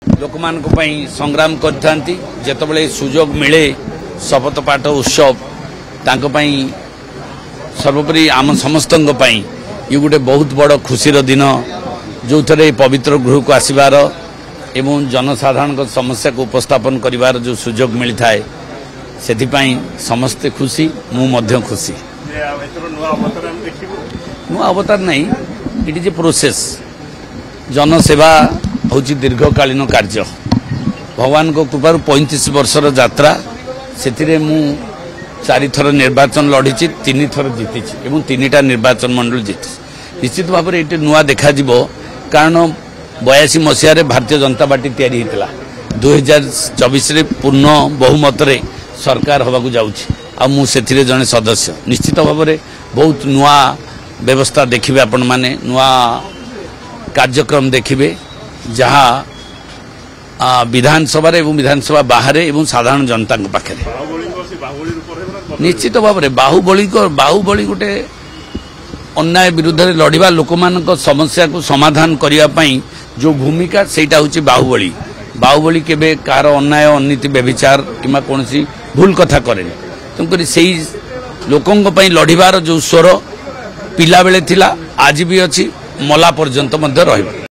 लोक मान संग्राम करथांती जेतबेले सुजोग मिले शपथ पाठ उत्सव तांको पई सर्वोपरि आम समस्तंग पई ये गोटे बहुत बड़ खुशीर दिन जो थे पवित्र गृह को आसबार एवं जनसाधारण समस्या को उपस्थापन करिवार जो सुजोग मिलता है से समस्ते खुशी मु खुशी नुआ अवतार नहीं इट प्रोसेस जनसेवा हूँ दीर्घकालीन कार्य भगवान को कृपार 35 वर्षर यात्रा से मु 4 थर निर्वाचन लड़ी 3 थर जीति एवं 3टा निर्वाचन मंडल जीति निश्चित भाव में ये नुआ देखा कारण 82 मसीह भारतीय जनता पार्टी तैयारी होता 2024 पूर्ण बहुमत रे सरकार होगा जाऊँगी जड़े सदस्य निश्चित भाव में बहुत नुआ व्यवस्था देखिए आपण माने नुआ कार्यक्रम देखिए जहाँ विधानसभा एवं विधानसभा बाहर एवं साधारण जनता पाखे निश्चित भाव में बाहुबली गोटे अन्याय विरुद्ध लड़वा लोक समस्या को समाधान करने जो भूमिका सेटा हूँ बाहुबली केबे कार अन्याय अनीति व्यभिचार कि कौन भूल कथा करे तेणुक से लोकों लड़िबार जो स्वर पिला बेले थिला आज भी अच्छी मला पर्यंत रही।